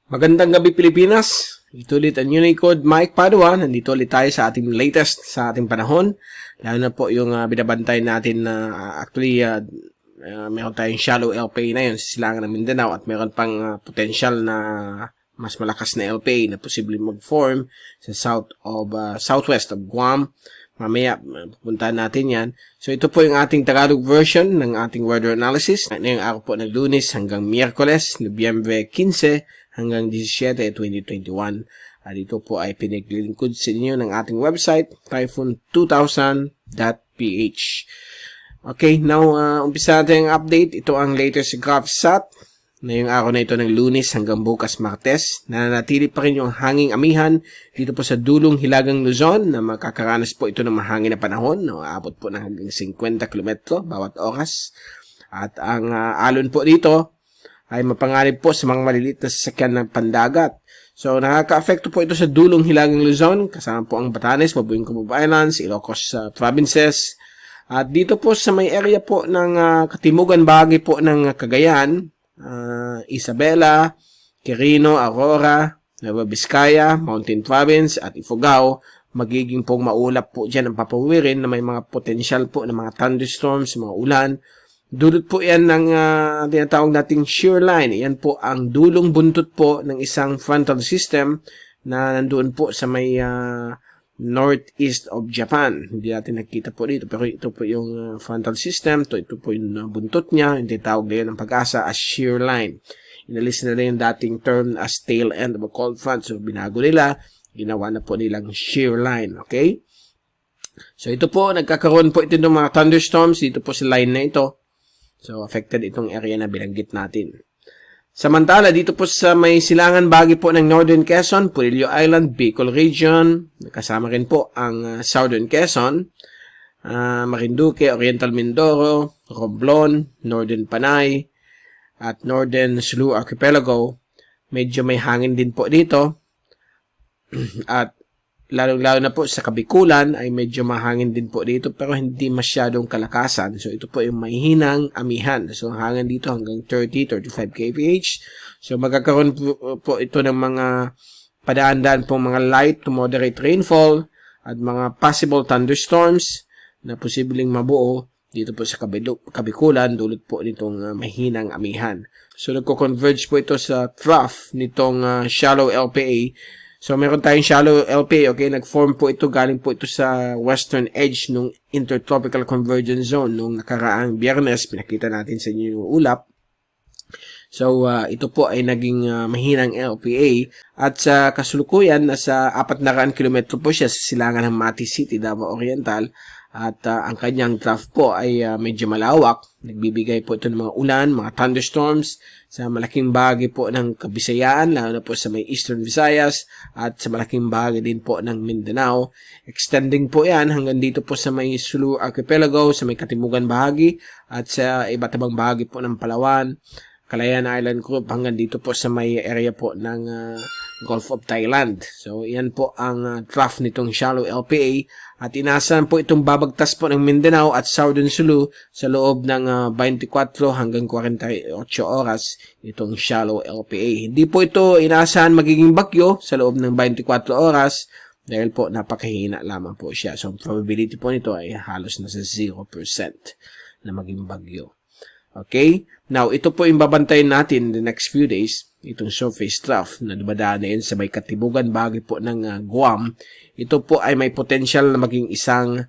Magandang gabi Pilipinas. Ito ulit ang Unicode Mike Padua. Nandito ulit tayo sa ating latest sa ating panahon. Lalo na po yung binabantay natin na meron tayong shallow LPA na yun sa silangan ng Mindanao at meron pang potential na mas malakas na LPA na posibleng mag-form sa southwest of Guam. Mamaya, pupuntahan natin yan. So, ito po yung ating Tagalog version ng ating weather analysis. Ngayong araw po ng Lunes hanggang Miyerkules, Nobyembre 15 hanggang 17, 2021. Dito po ay pinaglilingkod sa inyo ng ating website, typhoon2000.ph. Okay, now, umpisa natin ang update. Ito ang latest GovSat. Ngayong araw na ito ng Lunes hanggang bukas Martes, nananatili pa rin yung hanging amihan dito po sa dulong Hilagang Luzon na makakaranas po ito ng mahangin na panahon, aabot po ng hanggang 50 km bawat oras. At ang alon po dito ay mapanganib po sa mga maliliit na sasakyan ng pandagat. So nakaka-apekto po ito sa dulong Hilagang Luzon, kasama po ang Batanes, Mabuing Cubub Islands, Ilocos provinces. At dito po sa may area po ng katimugan bahagi po ng Cagayan, Isabela, Quirino, Aurora, Nueva Vizcaya, Mountain Province at Ifugao, magiging pong maulap po dyan ang papawirin na may mga potential po ng mga thunderstorms, mga ulan. Dulot po yan ng tinatawag nating shear line. Yan po ang dulong buntot po ng isang frontal system na nandoon po sa may northeast of Japan. Hindi natin nakita po dito, pero ito po yung frontal system. Ito po yung buntot niya. Hindi tawag na yun ng Pag-asa as shear line. Inalis na yung dating term as tail end of a cold front. So, binago nila. Ginawa na po nilang shear line. Okay? So, ito po, nagkakaroon po ito ng mga thunderstorms dito po sa line na ito. So, affected itong area na binanggit natin. Samantala, dito po sa may silangan bahagi po ng Northern Quezon, Purillo Island, Bicol Region, kasama rin po ang Southern Quezon, Marinduque, Oriental Mindoro, Romblon, Northern Panay, at Northern Sulu Archipelago. Medyo may hangin din po dito. At lalo na po sa Kabikulan ay medyo mahangin din po dito pero hindi masyadong kalakasan. So ito po yung mahihinang amihan. So hangin dito hanggang 30-35 kph. So magkakaroon po ito ng mga padaan-daan po mga light to moderate rainfall at mga possible thunderstorms na posibleng mabuo dito po sa Kabikulan dulot po nitong mahinang amihan. So nagko-converge po ito sa trough nitong shallow LPA. So, meron tayong shallow LPA, okay? Nag-form po ito, galing po ito sa western edge ng Intertropical Convergence Zone nung nakaraang Biyernes. Pinakita natin sa inyo yung ulap. So, ito po ay naging mahinang LPA. At sa kasulukuyan, nasa 400 km po siya sa silangan ng Mati City, Davao Oriental. At ang kanyang trough po ay medyo malawak. Nagbibigay po ito ng mga ulan, mga thunderstorms sa malaking bahagi po ng Kabisayaan, lalo na po sa may Eastern Visayas at sa malaking bahagi din po ng Mindanao. Extending po yan hanggang dito po sa may Sulu Archipelago, sa may katimugan bahagi at sa iba't ibang bahagi po ng Palawan, Calayan Island Group hanggang dito po sa may area po ng Gulf of Thailand. So, yan po ang trough nitong shallow LPA at inaasahan po itong babagtas po ng Mindanao at Southern Sulu sa loob ng 24 hanggang 48 oras itong shallow LPA. Hindi po ito inaasahan magiging bagyo sa loob ng 24 oras dahil po napakahina lamang po siya. So, probability po nito ay halos nasa 0% na maging bagyo. Okay? Now, ito po yung babantayin natin the next few days. Itong surface trough na dumadaan na yun sa may katibugan bahagi po ng Guam. Ito po ay may potential na maging isang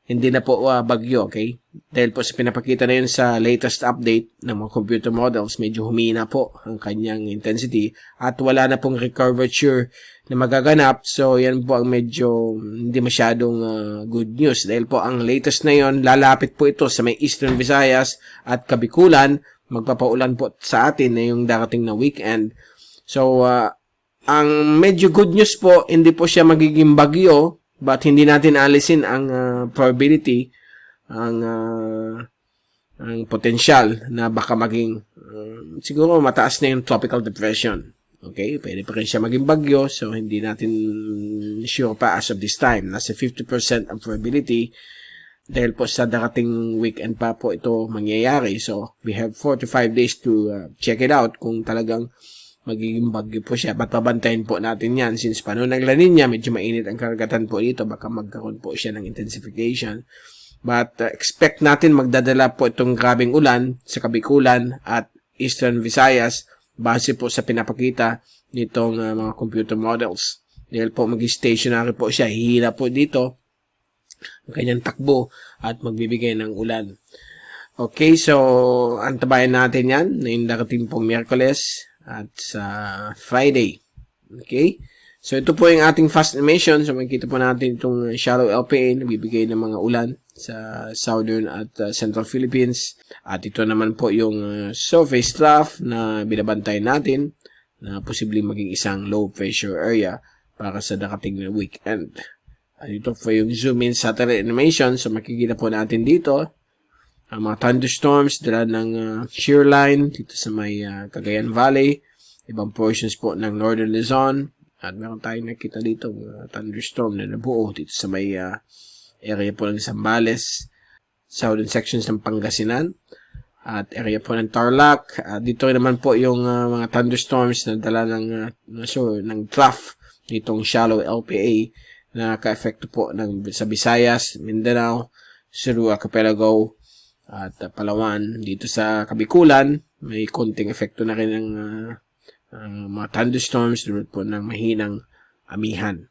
hindi na po bagyo, okay? Dahil po sa pinapakita na yun sa latest update ng mga computer models, medyo humina po ang kanyang intensity at wala na pong recurvature na magaganap. So, yan po ang medyo hindi masyadong good news. Dahil po ang latest na yun, lalapit po ito sa may Eastern Visayas at Kabikulan. Magpapaulan po sa atin na yung darating na weekend. So, ang medyo good news po, hindi po siya magiging bagyo, but hindi natin alisin ang probability, ang potential na baka maging, siguro mataas na yung tropical depression. Okay, pwede pa rin siya maging bagyo, so hindi natin sure pa as of this time. Nasa 50% ang probability. Dahil po sa darating weekend pa po ito mangyayari. So, we have 4 to 5 days to check it out kung talagang magiging bagyo po siya. Ba't pabantayin po natin yan? Since panahon ng La Nina, medyo mainit ang karagatan po dito, baka magkaroon po siya ng intensification. But expect natin magdadala po itong grabing ulan sa Kabikulan at Eastern Visayas base po sa pinapakita nitong mga computer models. Dahil po mag-stationary po siya, hihila po dito ang kanyang takbo at magbibigay ng ulan. Okay, so antabayan natin yan na yung darating pong Miyerkules at sa Friday. Okay, so ito po yung ating fast animation. So makikita po natin itong shallow LPA na bibigay ng mga ulan sa southern at central Philippines. At ito naman po yung surface trough na binabantayan natin na posibleng maging isang low pressure area para sa darating na weekend. At ito po yung zoom in satellite animation. So makikita po natin dito ang mga thunderstorms dala ng shear line dito sa may Cagayan Valley, ibang portions po ng Northern Luzon, at meron tayong nakita dito thunderstorm na nabuo dito sa may area po ng Zambales, southern sections ng Pangasinan, at area po ng Tarlac. Dito naman po yung mga thunderstorms na dala ng trough ditong shallow LPA na ka-epekto po sa Visayas, Mindanao, Sulu Archipelago, at Palawan. Dito sa Kabikulan, may konting epekto na rin ng mga thunderstorms dulot po ng mahinang amihan.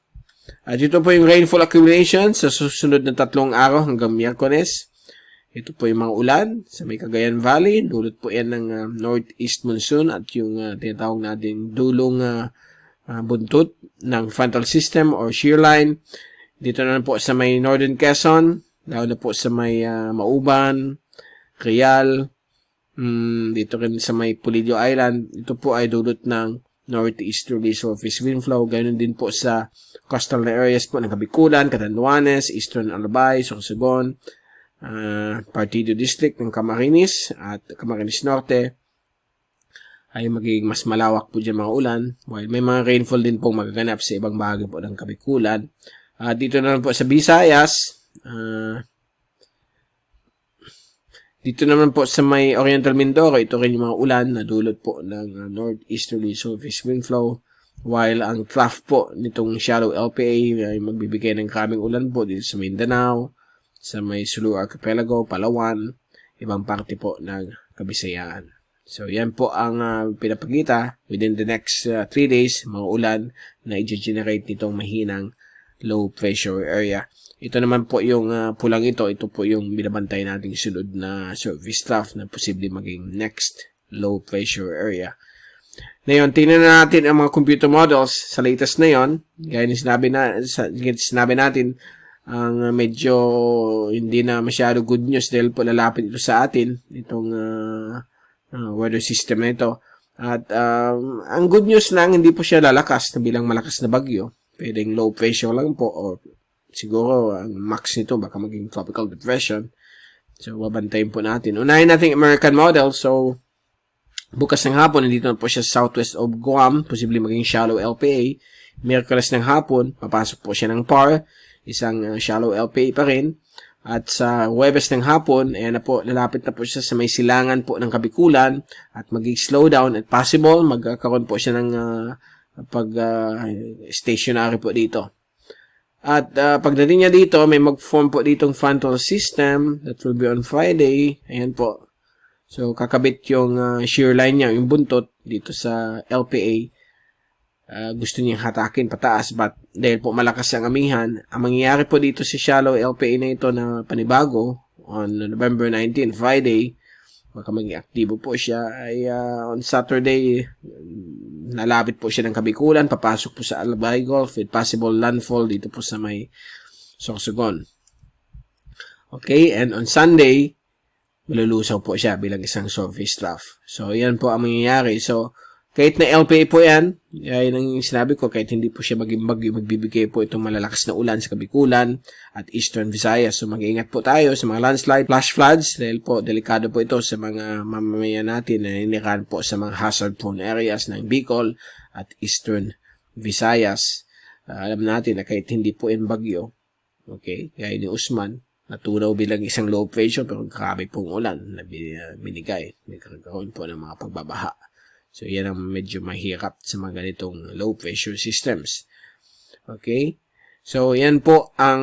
At ito po yung rainfall accumulation sa susunod na 3 araw hanggang Miyerkules. Ito po yung mga ulan sa may Cagayan Valley. Dulot po yan ng northeast monsoon at yung tinatawag natin dulong buntot ng frontal system or shear line. Dito na po sa may Northern Quezon, lalo na po sa may Mauban, Real, dito rin sa may Pulido Island. Ito po ay dulot ng northeasterly surface wind flow. Ganoon din po sa coastal na areas po ng Kabikulan, Catanduanes, Eastern Albay, Sorsogon, Partido District ng Camarines at Camarines Norte ay magiging mas malawak po dyan mga ulan, while may mga rainfall din pong magaganap sa ibang bahagi po ng Kabikulan. Dito naman po sa Visayas, dito naman po sa may Oriental Mindoro, ito rin yung mga ulan na dulot po ng northeasterly surface wind flow, while ang trough po nitong shallow LPA ay magbibigay ng grabing ulan po dito sa Mindanao, sa may Sulu Archipelago, Palawan, ibang parte po ng Kabisayaan. So yan po ang pinapakita within the next 3 days, mga ulan na i-generate nitong mahinang low pressure area. Ito naman po yung pulang ito po yung binabantay nating sunod na surface trough na posible maging next low pressure area. Ngayon, tingnan na natin ang mga computer models sa latest na yon. Gaya ng sinabi natin, ang medyo hindi na masyado good news dahil po lalapit ito sa atin, itong weather system na ito. At ang good news lang, hindi po siya lalakas na bilang malakas na bagyo. Pwedeng low pressure lang po or siguro ang max nito baka maging tropical depression. So, babantayin po natin. Unahin natin American model. So, bukas ng hapon, nandito na po siya southwest of Guam. Posibleng maging shallow LPA. Miyerkules ng hapon, papasok po siya ng PAR. Isang shallow LPA pa rin. At sa Huwebes ng hapon, ayan na po, lalapit na po siya sa may silangan po ng Kabikulan. At mag-slow down at possible, magkakaroon po siya ng stationary po dito. At pagdating niya dito, may mag-form po ditong frontal system that will be on Friday. Ayan po. So, kakabit yung shear line niya, yung buntot dito sa LPA. Gusto niyang hatakin pataas, but dahil po malakas ang amihan, ang mangyayari po dito sa shallow LPA na ito na panibago on November 19, Friday, baka maging aktibo po siya, ay on Saturday, nalapit po siya ng Kabikulan, papasok po sa Albay Gulf with possible landfall dito po sa may Sorsogon. Okay, and on Sunday, malulusaw po siya bilang isang surface trough. So, yan po ang mangyayari. So, kahit na LPA po yan, yan ang sinabi ko, kahit hindi po siya maging bagyo, magbibigay po itong malalakas na ulan sa Kabikulan at Eastern Visayas. So, mag-iingat po tayo sa mga landslide, flash floods, dahil po, delikado po ito sa mga mamamayan natin na iniran po sa mga hazard-prone areas ng Bicol at Eastern Visayas. Alam natin na kahit hindi po yan bagyo, okay, gaya ni Usman, natunaw bilang isang low pressure, pero grabe pong ulan na binigay. May kakaroon po ng mga pagbabaha. So, yan ang medyo mahirap sa mga ganitong low pressure systems. Okay? So, yan po ang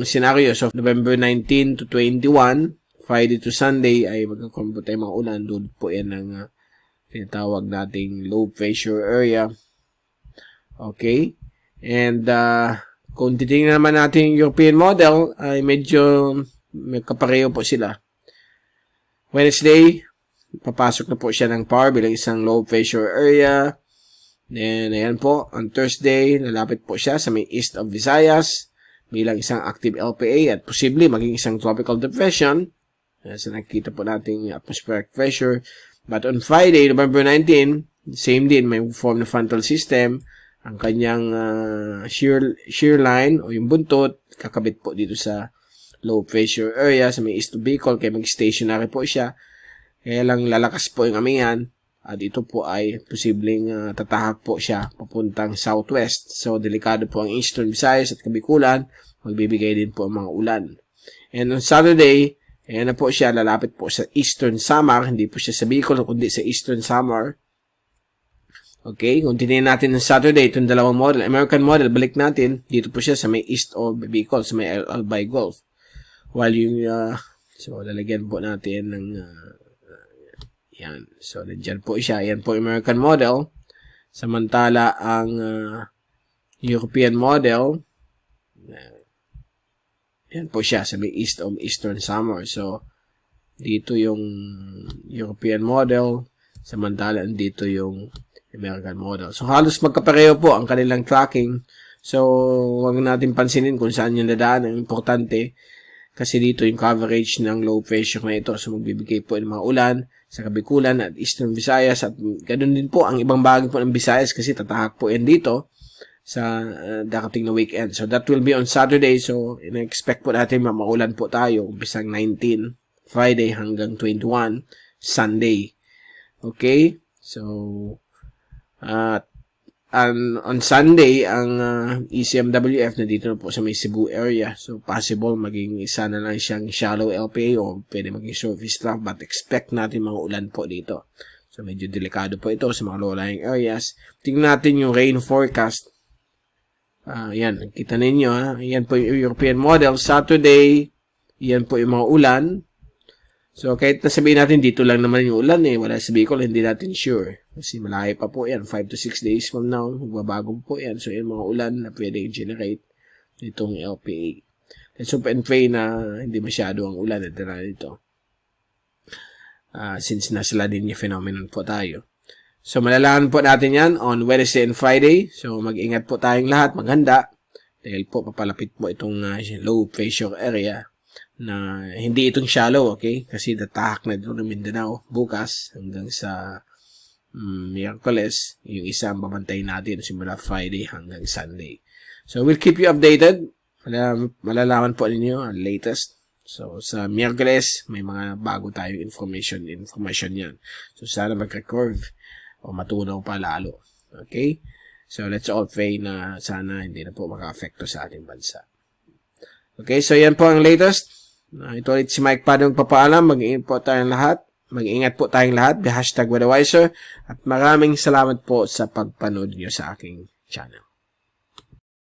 scenario. So, November 19 to 21, Friday to Sunday ay magkakaroon po tayo mga ulan. Doon po yan ang tinatawag nating low pressure area. Okay? And, kung titingnan naman natin yung European model, ay medyo kapareho po sila. Wednesday, papasok na po siya ng power bilang isang low pressure area. Then, ayan po, on Thursday, lalapit po siya sa may east of Visayas bilang isang active LPA at posible maging isang tropical depression. So, nakikita po natin atmospheric pressure. But on Friday, November 19, same din, may form na frontal system. Ang kanyang shear line o yung buntot, kakabit po dito sa low pressure area sa may east of Bicol, kaya mag-stationary po siya. Kaya lang lalakas po yung amihan at ito po ay posibleng tatahak po siya papuntang southwest. So, delikado po ang Eastern Visayas at Kabikulan. Magbibigay din po ang mga ulan. And on Saturday, ayan na po siya, lalapit po sa Eastern Samar. Hindi po siya sa Bicol, kundi sa Eastern Samar. Okay, kung tinitin natin ng Saturday, itong dalawang model, American model, balik natin, dito po siya sa may east of Bicol, sa may Albay Gulf. While yung, so, lalagyan po natin ng, yan. So, nandiyan po siya. Yan po American model. Samantala, ang European model, yan po siya sa may east of Eastern Samar. So, dito yung European model, samantala, dito yung American model. So, halos magkapareho po ang kanilang tracking. So, huwag natin pansinin kung saan yung dadaan. Ang importante, kasi dito yung coverage ng low pressure na ito. So, magbibigay po ng mga ulan sa Kabikulan at Eastern Visayas. At ganoon din po ang ibang bagay po ng Visayas kasi tatahak po yan dito sa darating na weekend. So, that will be on Saturday. So, in-expect po natin maulan po tayo. Umpisang 19, Friday hanggang 21, Sunday. Okay? So, on Sunday, ang ECMWF na dito na po sa may Cebu area. So, possible maging isa na lang siyang shallow LPA o pwede maging surface trough, but expect natin mga ulan po dito. So, medyo delikado po ito sa mga low-lying areas. Tingnan natin yung rain forecast. Yan, kita ninyo ha. Yan po yung European model. Saturday, yan po yung mga ulan. So, kahit nasabihin natin dito lang naman yung ulan wala sa Bicol, hindi natin sure. Kasi malayo pa po yan, 5 to 6 days from now, magbabago po yan. So, yung mga ulan na pwede generate itong LPA. Let's hope and pray na hindi masyado ang ulan at dito. Since nasa La Niña phenomenon po tayo. So, malalaman po natin yan on Wednesday and Friday. So, mag-ingat po tayong lahat, maghanda. Dahil po, papalapit po itong low pressure area na hindi itong shallow, okay? Kasi tatahak na dito ng Mindanao bukas hanggang sa Miyerkules. Yung isa ang pamantayin natin simula Friday hanggang Sunday. So, we'll keep you updated. Malalaman po ninyo ang latest. So, sa Miyerkules, may mga bago tayong information yan. So, sana magka-curve o matunaw pa lalo. Okay? So, let's all pray na sana hindi na po maka-affecto sa ating bansa. Okay, so yan po ang latest. Ito ulit si Mike Padong papaalam. Mag-ingat po tayong lahat. Mag-ingat po tayong lahat. #WeatherWiser. At maraming salamat po sa pagpanood nyo sa aking channel.